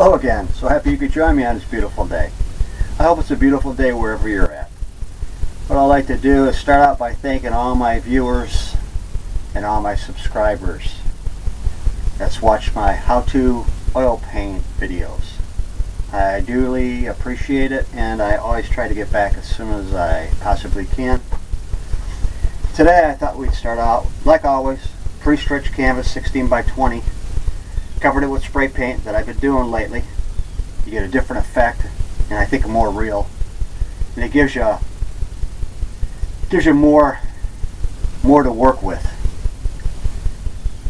Hello again. So happy you could join me on this beautiful day. I hope it's a beautiful day wherever you're at. What I'd like to do is start out by thanking all my viewers and all my subscribers that's watched my how-to oil paint videos. I duly appreciate it, and I always try to get back as soon as I possibly can. Today I thought we'd start out, like always, pre-stretched canvas 16 by 20. Covered it with spray paint that I've been doing lately. You get a different effect, and I think more real. And it gives you more to work with.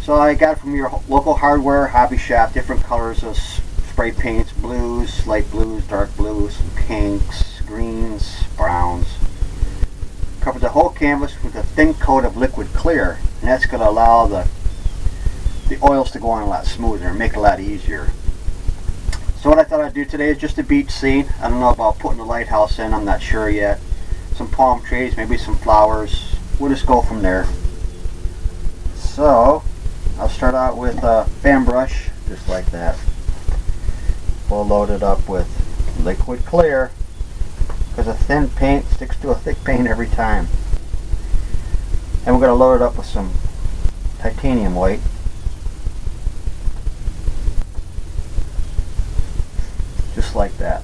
So I got from your local hardware hobby shop different colors of spray paints: blues, light blues, dark blues, pinks, greens, browns. Covered the whole canvas with a thin coat of liquid clear, and that's going to allow the oils to go on a lot smoother and make it a lot easier. So what I thought I'd do today is just a beach scene. I don't know about putting a lighthouse in, I'm not sure yet. Some palm trees, maybe some flowers. We'll just go from there. So I'll start out with a fan brush, just like that. We'll load it up with liquid clear, because a thin paint sticks to a thick paint every time. And we're going to load it up with some titanium white. Just like that.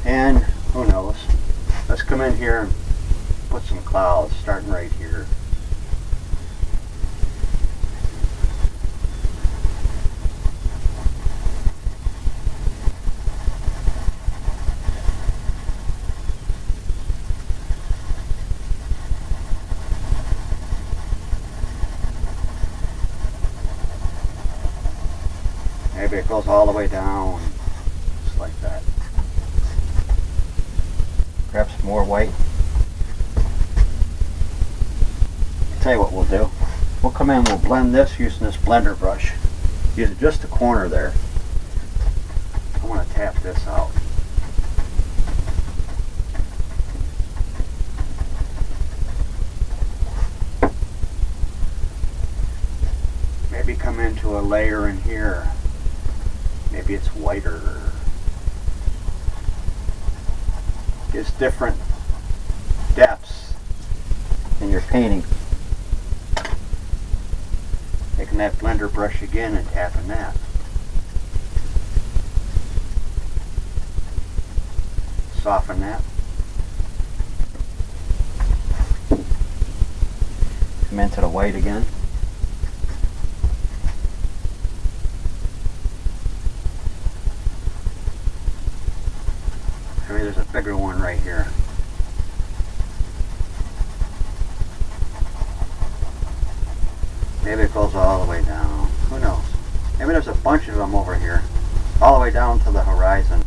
And who knows, let's come in here and put some clouds starting right here. Maybe it goes all the way down, just like that. Grab some more white. I'll tell you what we'll do. We'll come in, we'll blend this using this blender brush. Use just the corner there. I want to tap this out. Maybe come into a layer in here. Maybe it's whiter. Gives different depths in your painting. Taking that blender brush again and tapping that. Soften that. Come into the white again. Maybe there's a bigger one right here. Maybe it goes all the way down. Who knows? Maybe there's a bunch of them over here. All the way down to the horizon.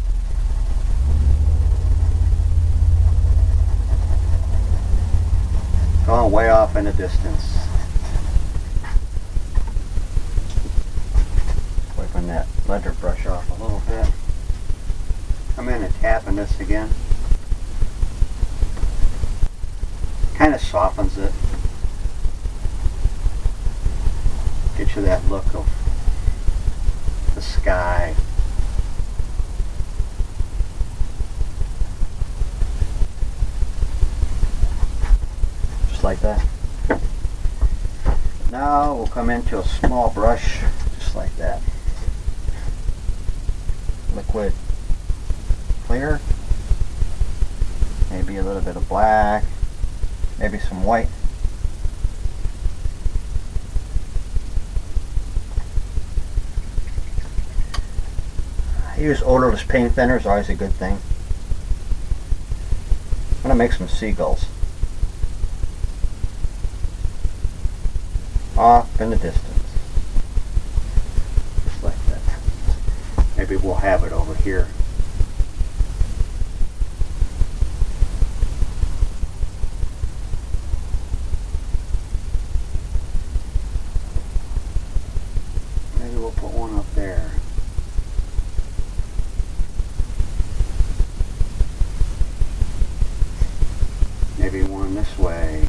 Going way off in the distance. Wiping that blender brush off a little bit. Come in and tapping this again. Kind of softens it. Get you that look of the sky. Just like that. Now we'll come into a small brush, just like that. Liquid clear, maybe a little bit of black, maybe some white. I use odorless paint thinners, always a good thing. I'm going to make some seagulls. Off in the distance. Just like that. Maybe we'll have it over here. We'll put one up there. Maybe one this way.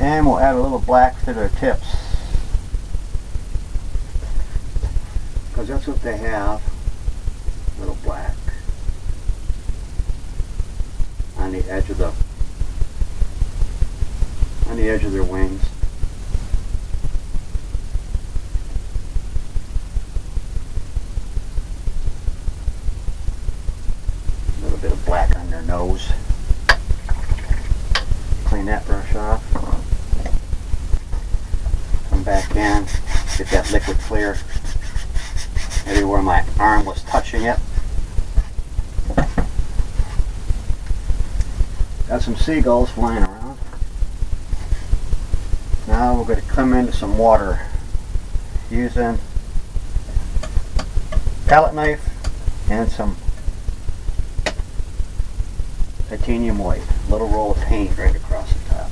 And we'll add a little black to their tips, because that's what they have, a little black on the edge of their wings. A little bit of black on their nose. Clean that brush off. Come back in, get that liquid clear. Maybe where my arm was touching it. Got some seagulls flying around. Now we're going to come into some water using palette knife and some titanium white. Little roll of paint right across the top.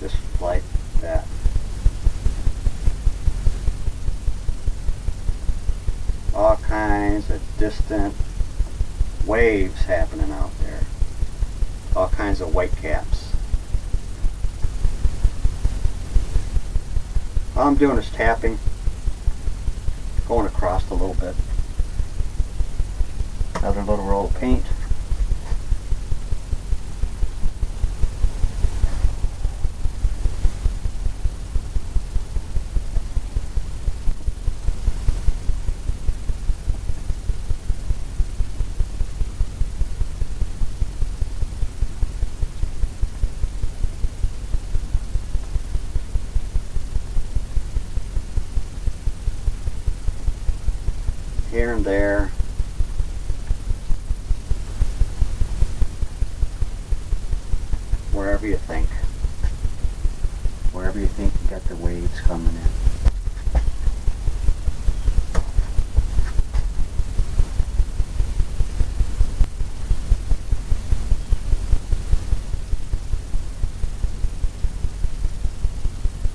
Just like that. All kinds of distant waves happening out there. All kinds of white caps. All I'm doing is tapping, going across a little bit. Another little roll of paint. Here and there. Wherever you think. Wherever you think you got the waves coming in.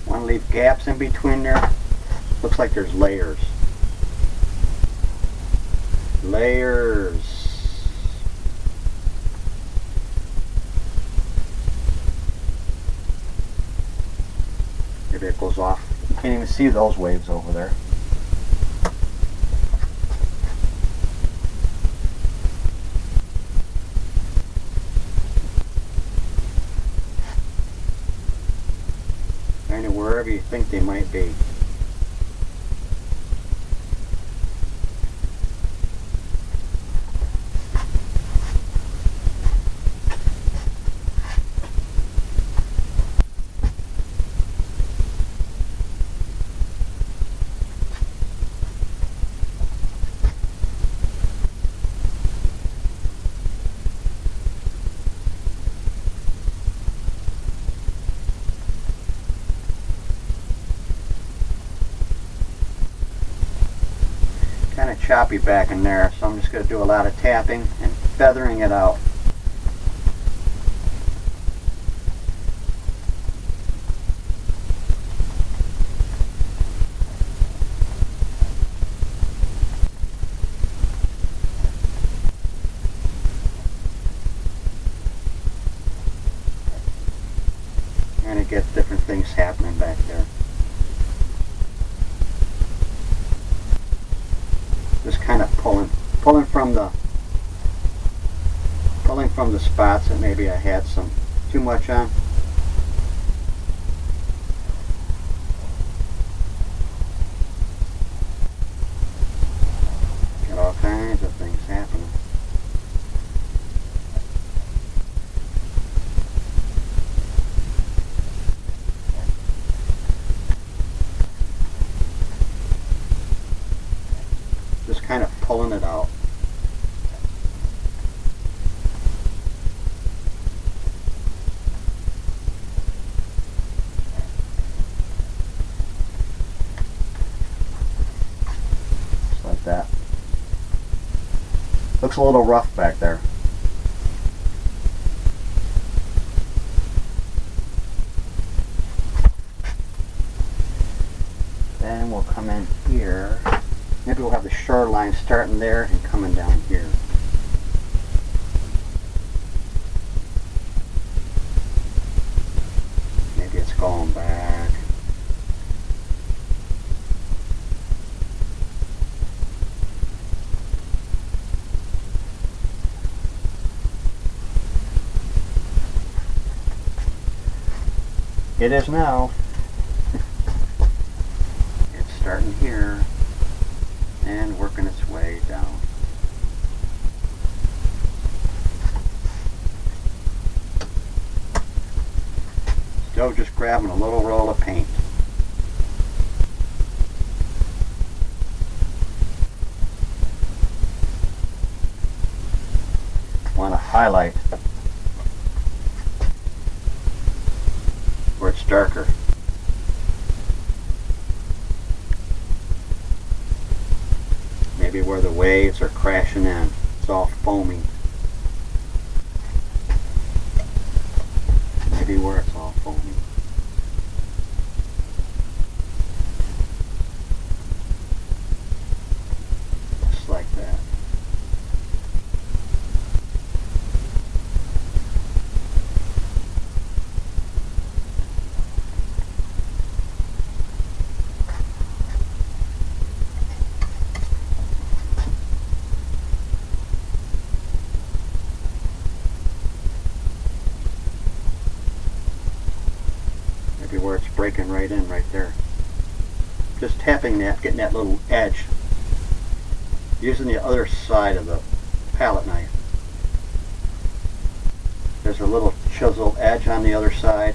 Want to leave gaps in between there. Looks like there's layers. Layers. Maybe it goes off. You can't even see those waves over there. Kind of wherever you think they might be. Kind of choppy back in there, so I'm just going to do a lot of tapping and feathering it out. And it gets different things happening back there. Just kind of pulling from the spots that maybe I had some too much on. Got all kinds of things happening. Just kind of pulling it out. Just like that. Looks a little rough back there. Then we'll come in here Maybe we'll have the shoreline starting there and coming down here. Maybe it's going back. It is now. It's starting here and working its way down. Still just grabbing a little roll of paint. Want to highlight where it's darker. Maybe where the waves are crashing in. It's all foaming. Maybe where it's all foaming. Just like that. Where it's breaking right in right there. Just tapping that, getting that little edge. Using the other side of the palette knife. There's a little chiseled edge on the other side.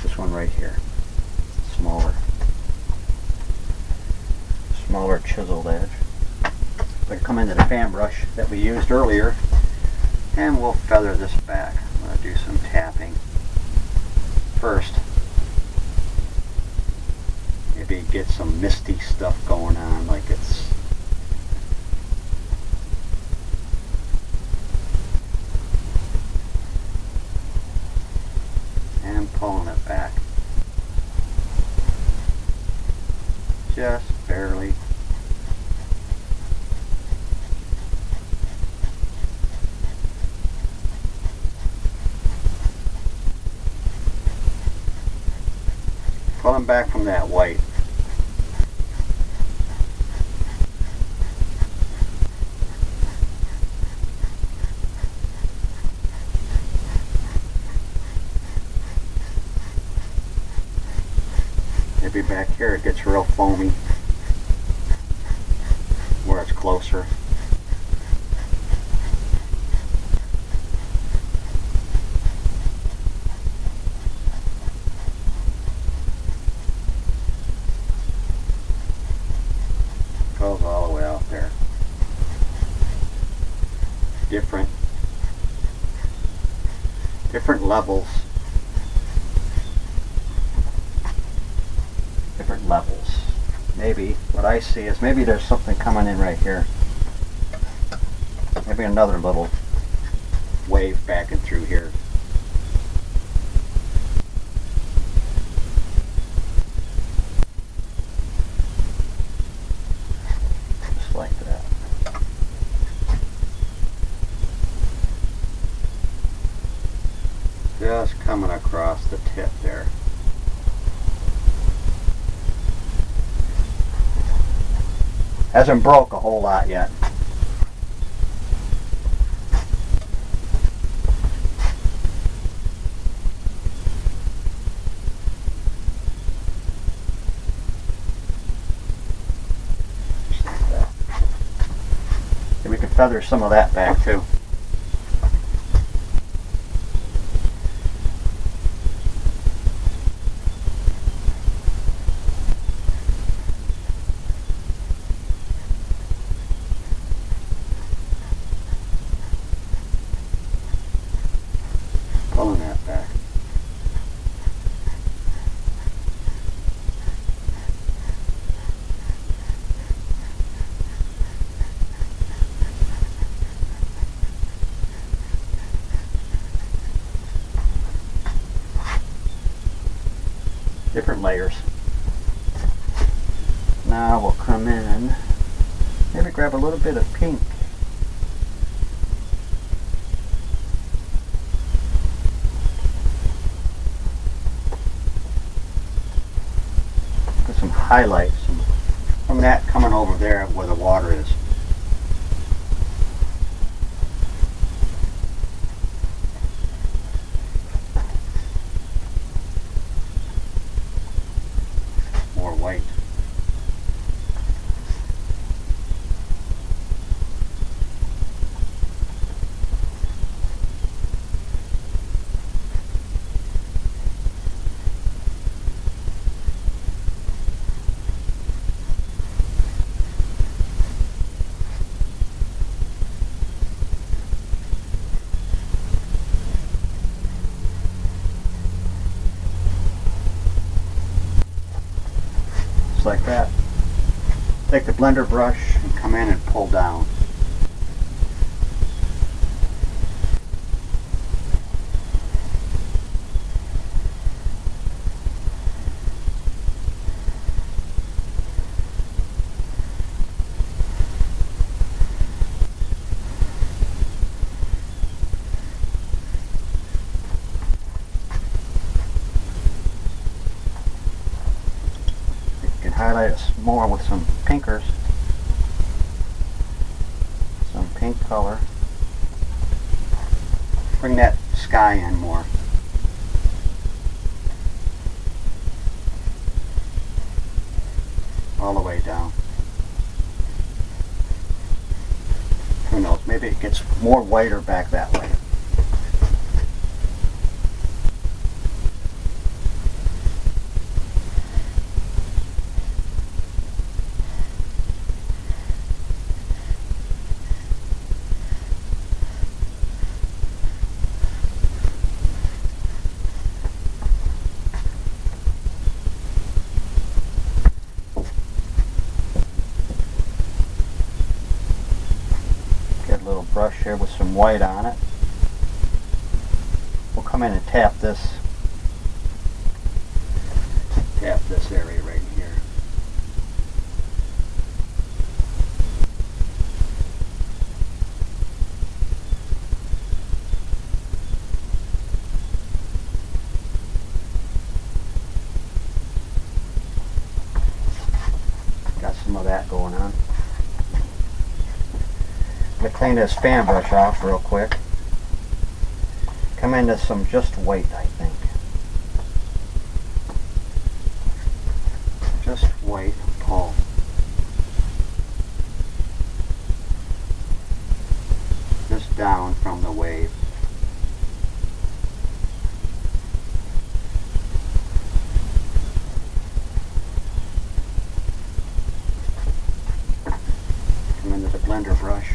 This one right here. Smaller. Smaller chiseled edge. We can come into the fan brush that we used earlier. And we'll feather this back. I'm going to do some tapping first. Maybe get some misty stuff going on, like it's and pulling it back. Just barely. Pulling back from that white. Maybe back here it gets real foamy where it's closer. Goes all the way out there. Different levels. Different levels. Maybe what I see is maybe there's something coming in right here. Maybe another little wave backing through here. Like that. Just coming across the tip there. Hasn't broke a whole lot yet. We can feather some of that back too. Pulling that back. different layers. Now we'll come in, maybe grab a little bit of pink. Put some highlights from that coming over there where the water is. More white. Like that. Take the blender brush and come in and pull down. Highlight it more with some pinkers, some pink color. Bring that sky in more. All the way down. Who knows, maybe it gets more whiter back that way. Little brush here with some white on it. We'll come in and tap this area right here. Got some of that going on. I'm going to clean this fan brush off real quick. Come into some just white, I think. Just white, pull. Just down from the wave. Come into the blender brush.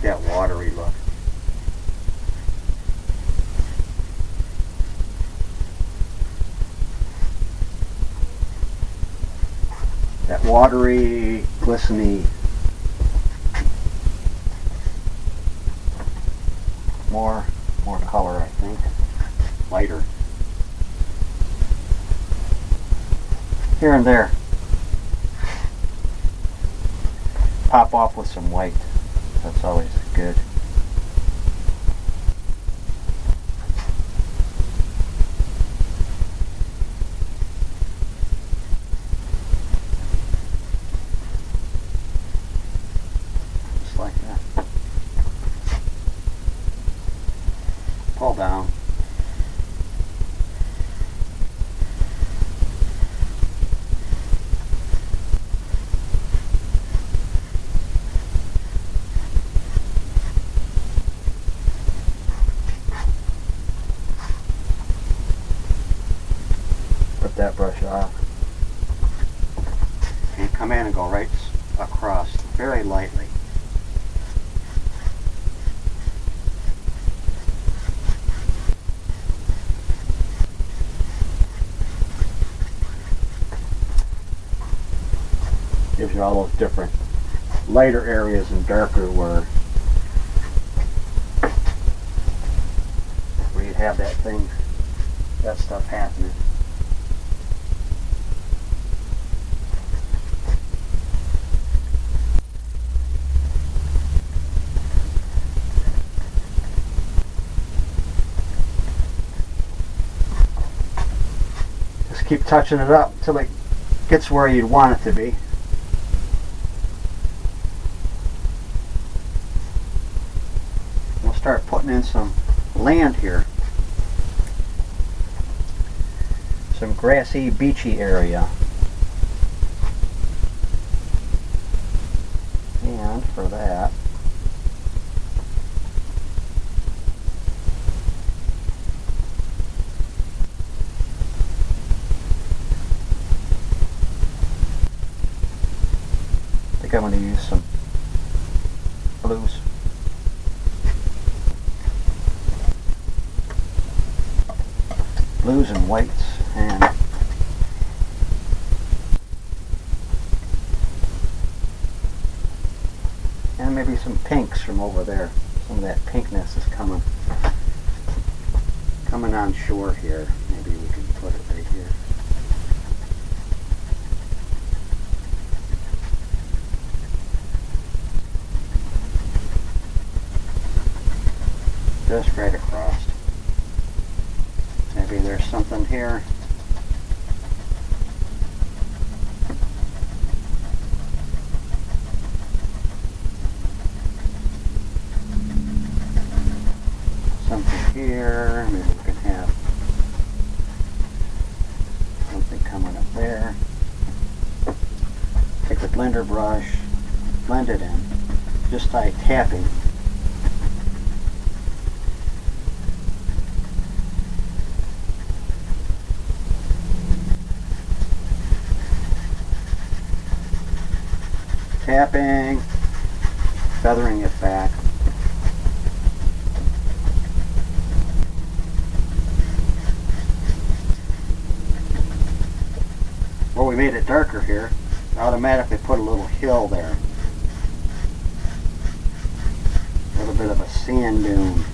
That watery look. That watery, glistening. More color, I think. Lighter. Here and there. Pop off with some white. That's always good. Just like that. Pull down. That brush off and come in and go right across very lightly. Gives you all those different lighter areas and darker where you'd have that stuff happening. Just keep touching it up until it gets where you'd want it to be. We'll start putting in some land here. Some grassy, beachy area. And for that, I think I'm going to use some blues. Blues and whites, and maybe some pinks from over there. Some of that pinkness is coming on shore here. Maybe we can put it right here. Just right across. Maybe there's something here. Something here. Maybe we can have something coming up there. Take the blender brush, blend it in, just by tapping. Tapping, feathering it back. Well, we made it darker here. Automatically put a little hill there. A little bit of a sand dune.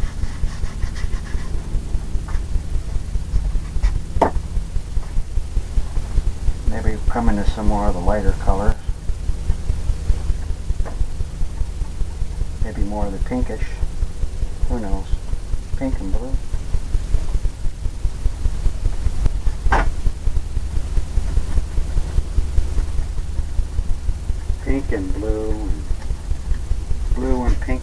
Maybe come into some more of the lighter colors. Maybe more of the pinkish. Who knows? Pink and blue. Pink and blue and pink.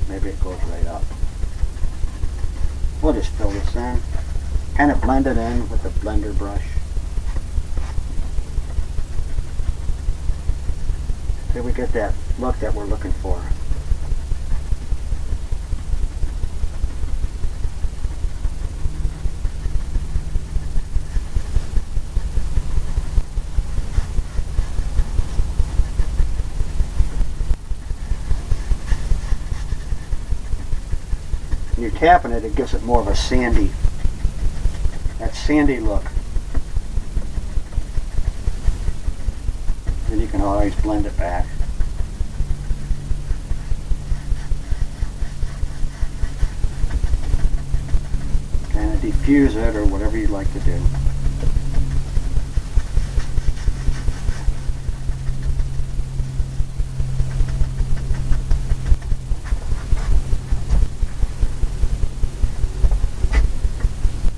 Maybe it goes right up. We'll just fill this in. Kind of blend it in with a blender brush. Till we get that look that we're looking for. When you're tapping it, it gives it more of a sandy, that sandy look. Then you can always blend it back. Kind of diffuse it or whatever you'd like to do.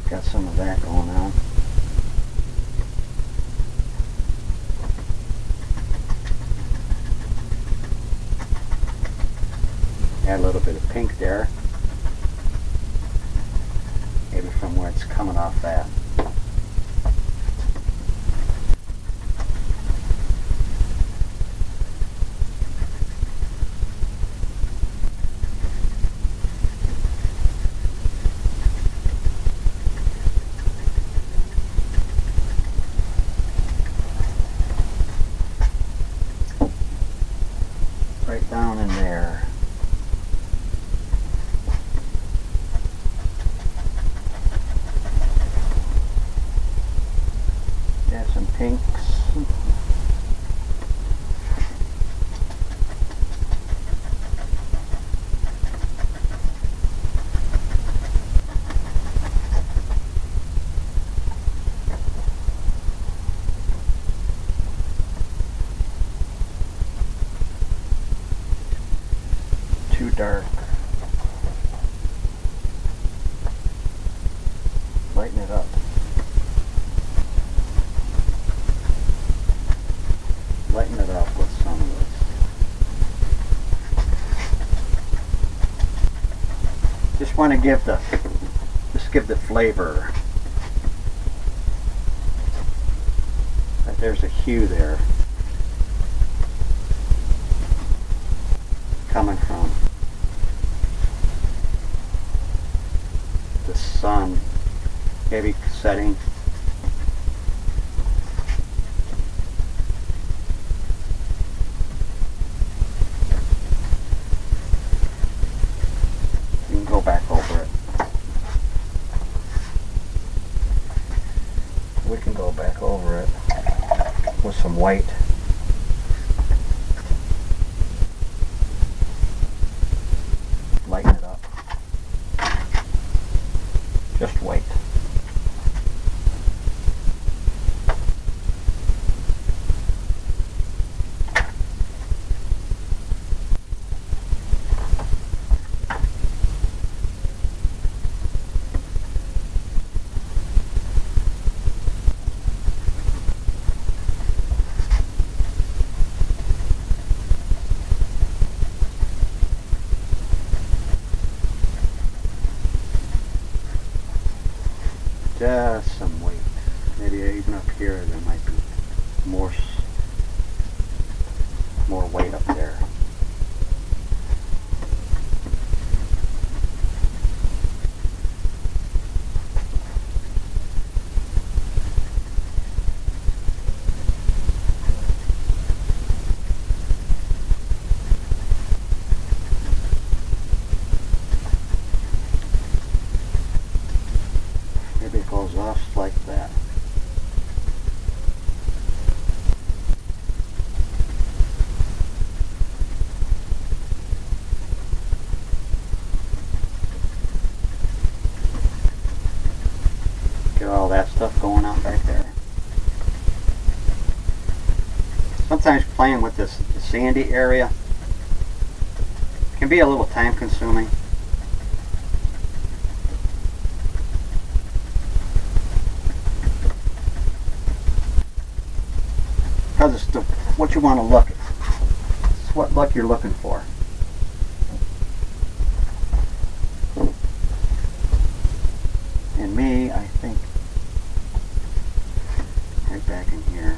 Got some of that going on. Add a little bit of pink there. Maybe from where it's coming off that. Right down in there. too dark. Lighten it up. Lighten it up with some of this. Just want to give the flavor. But there's a hue there coming from the sun, maybe setting. You can go back over it. We can go back over it with some white. Lighten it up. Just white. Just some weight. Maybe even up here there might be more weight up there. Maybe it goes off like that. Get all that stuff going on right there. Sometimes playing with the sandy area can be a little time consuming. Because it's what you want to look at. It's what look you're looking for. And me, I think, right back in here.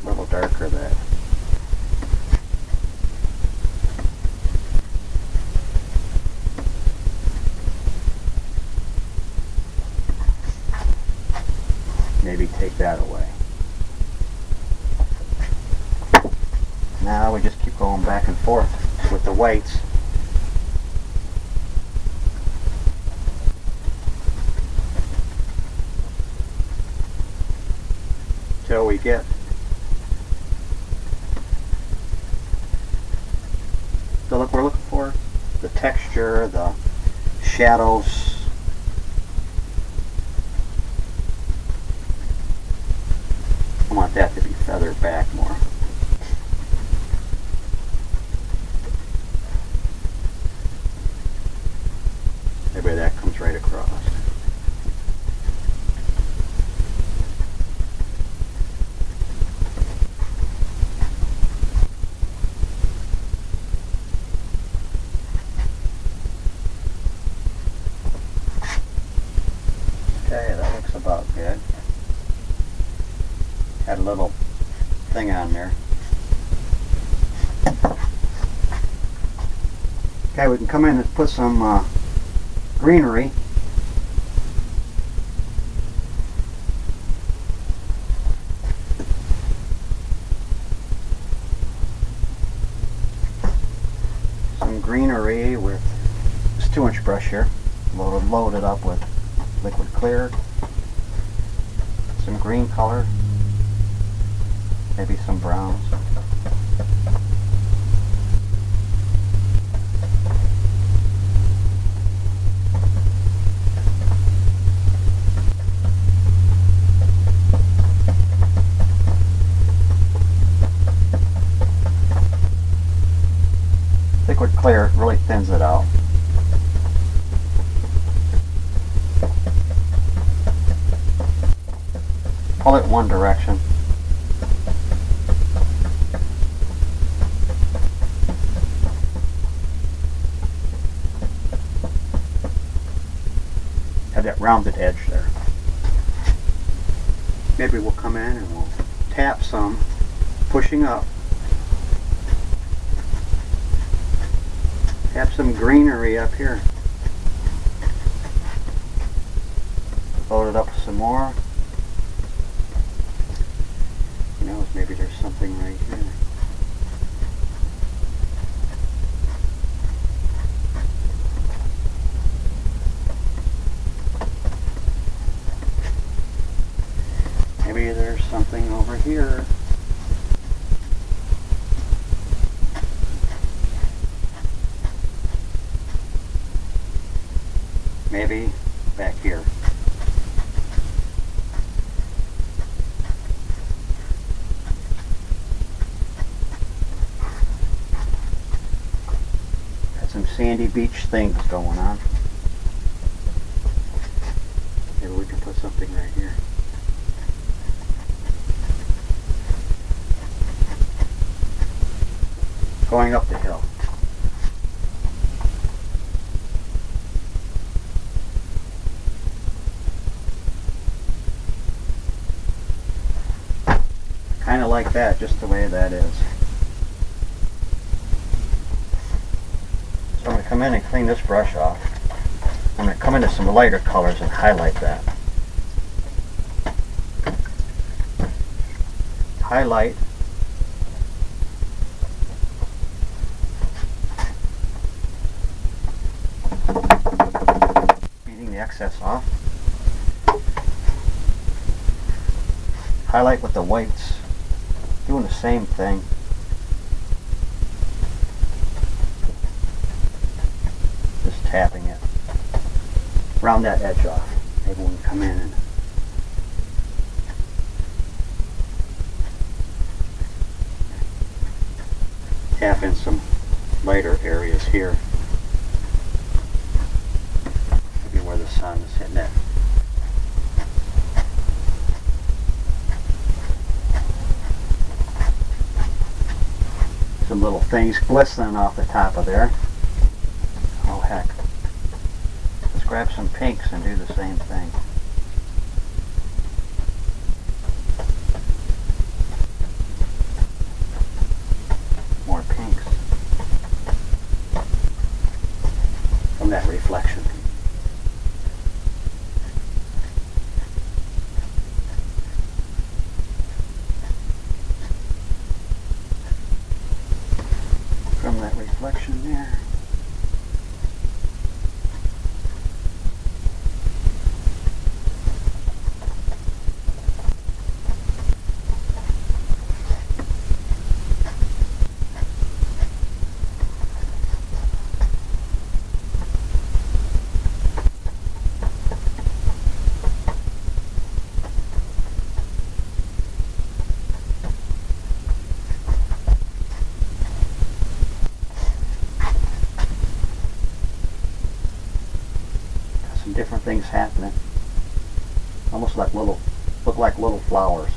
A little darker that. Maybe take that away. Now we just keep going back and forth with the whites. Till we get the look we're looking for, the texture, the shadows. I want that to be feathered back more. Maybe that comes right across. Okay, that looks about good. Had a little thing on there. Okay, we can come in and put some greenery. Some greenery with this 2-inch brush here. Loaded up with liquid clear. Some green color. Maybe some browns. liquid clear really thins it out. Pull it one direction. Have that rounded edge there. Maybe we'll come in and we'll tap some, pushing up. Have some greenery up here. Load it up some more. Who knows, maybe there's something right here. Maybe there's something over here. Maybe back here. Got some sandy beach things going on. Maybe we can put something right here. Going up the hill. Kind of like that, just the way that is. So I'm going to come in and clean this brush off. I'm going to come into some lighter colors and highlight that. Highlight. Beating the excess off. Highlight with the whites. Doing the same thing. Just tapping it. Round that edge off. Maybe we can come in and tap in some lighter areas here. Maybe where the sun is hitting it. Some little things glistening off the top of there. Oh heck. Let's grab some pinks and do the same thing. More pinks. From that reflection. From that reflection there. Different things happening. Almost like look like little flowers.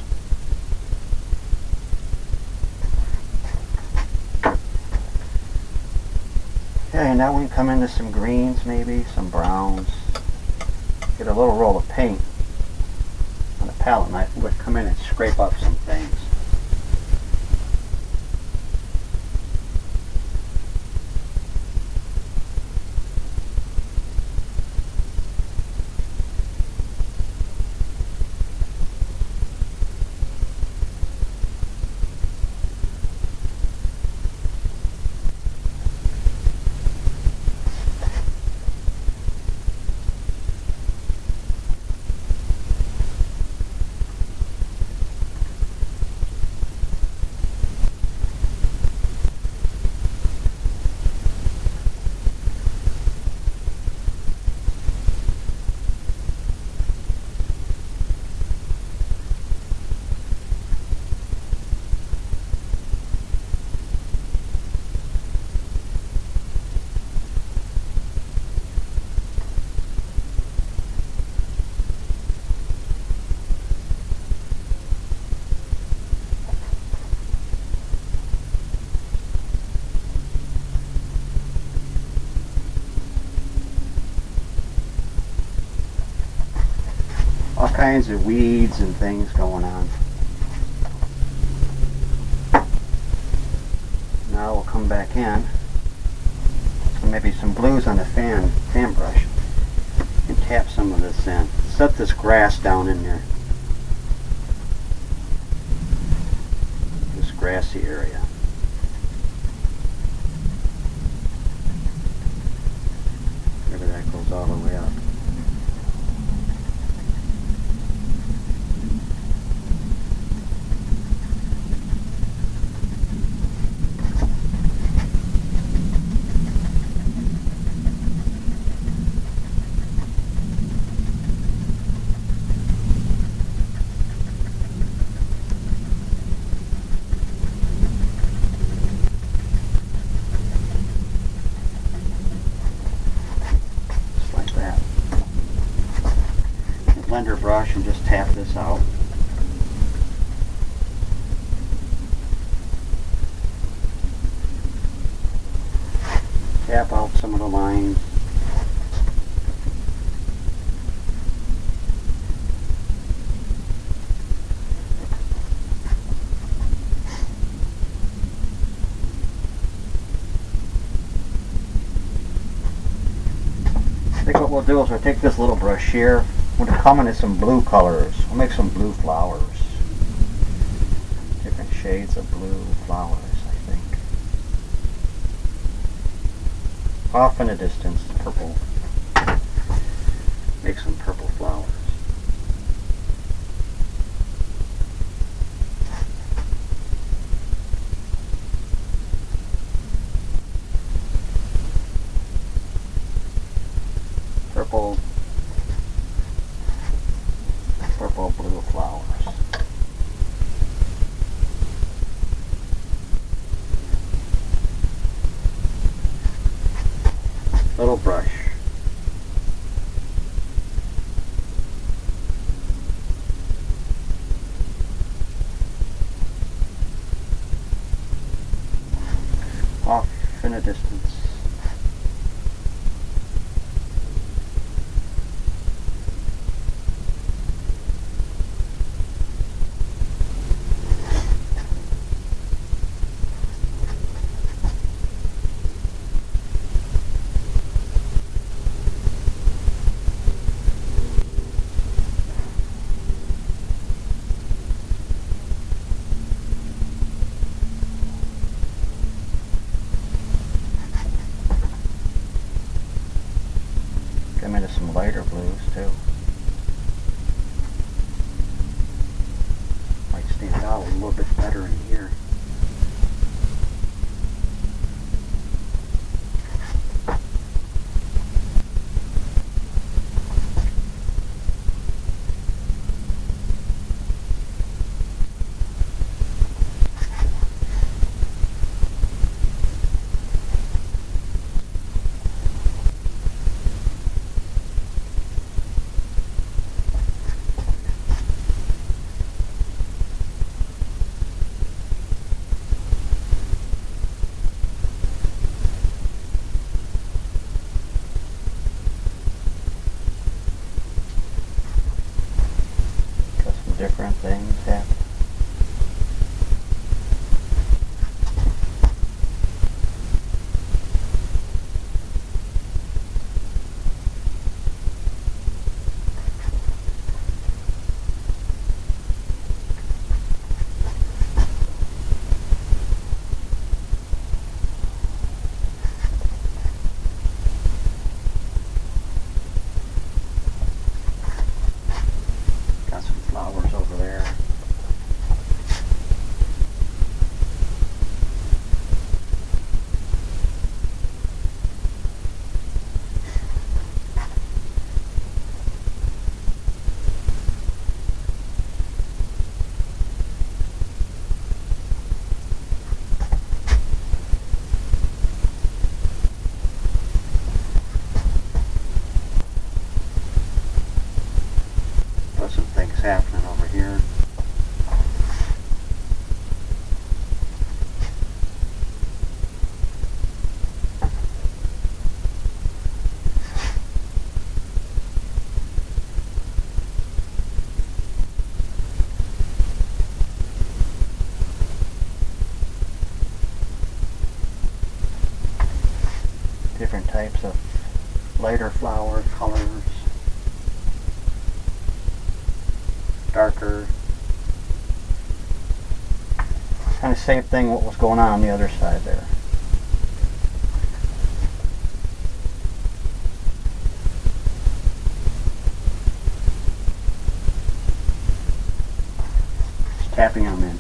Okay, now we can come into some greens, maybe some browns. Get a little roll of paint on a palette knife. We'll come in and scrape up some things. kinds of weeds and things going on. Now we'll come back in. So maybe some blues on the fan brush and tap some of this in. Set this grass down in there. This grassy area. Maybe that goes all the way up. Blender brush and just tap this out. Tap out some of the lines. I think what we'll do is we'll take this little brush here. I'm going to come into some blue colors. We'll make some blue flowers. Different shades of blue flowers, I think. Off in the distance, purple. Make some purple flowers. Purple. Purple, blue flowers. Little brush. Off in a distance. Come into some lighter blues too. Might stand out a little bit better in here. Different things happen. Got some flowers over there. different types of lighter flower colors, darker. Kind of same thing what was going on the other side there. Just tapping them in.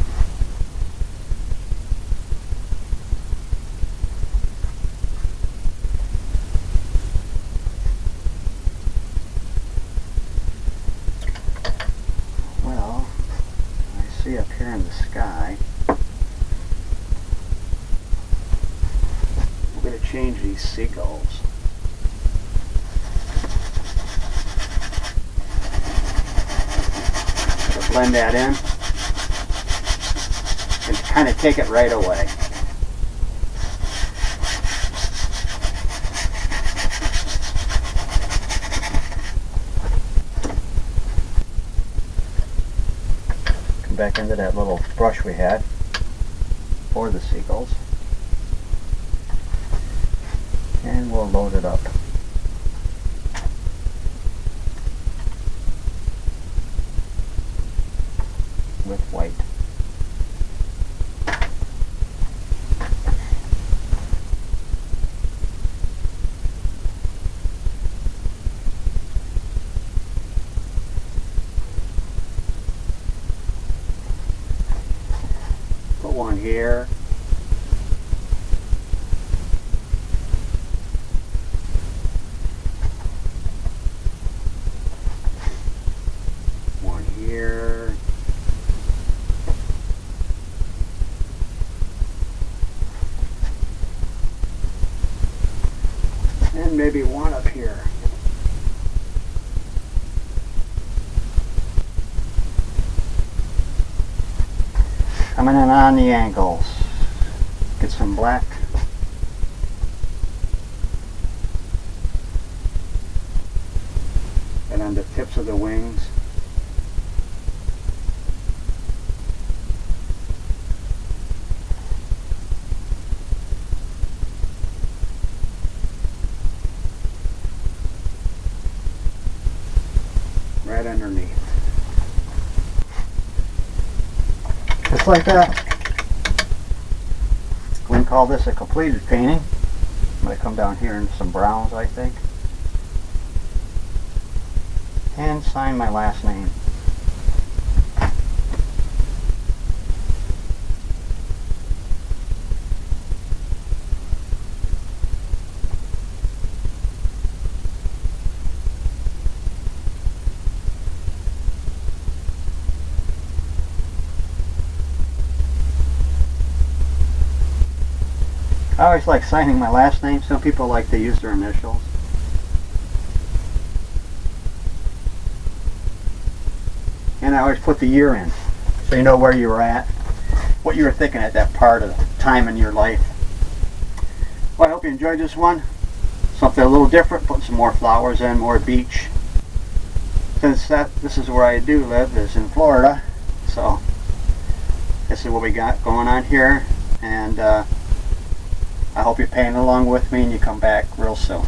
Well, I see up here in the sky. We're going to change these seagulls. To blend that in and kind of take it right away. Come back into that little brush we had for the seagulls. And we'll load it up. With white. Put one here. Here. And maybe one up here. Coming in on the angles. Get some black. And on the tips of the wings. Right underneath. Just like that. We can call this a completed painting. I'm going to come down here into some browns, I think. And sign my last name. I always like signing my last name. Some people like to use their initials. And I always put the year in, so you know where you were at, what you were thinking at that part of the time in your life. Well, I hope you enjoyed this one. Something a little different, putting some more flowers in, more beach. Since this is where I do live, is in Florida. So, this is what we got going on here. And I hope you're painting along with me and you come back real soon.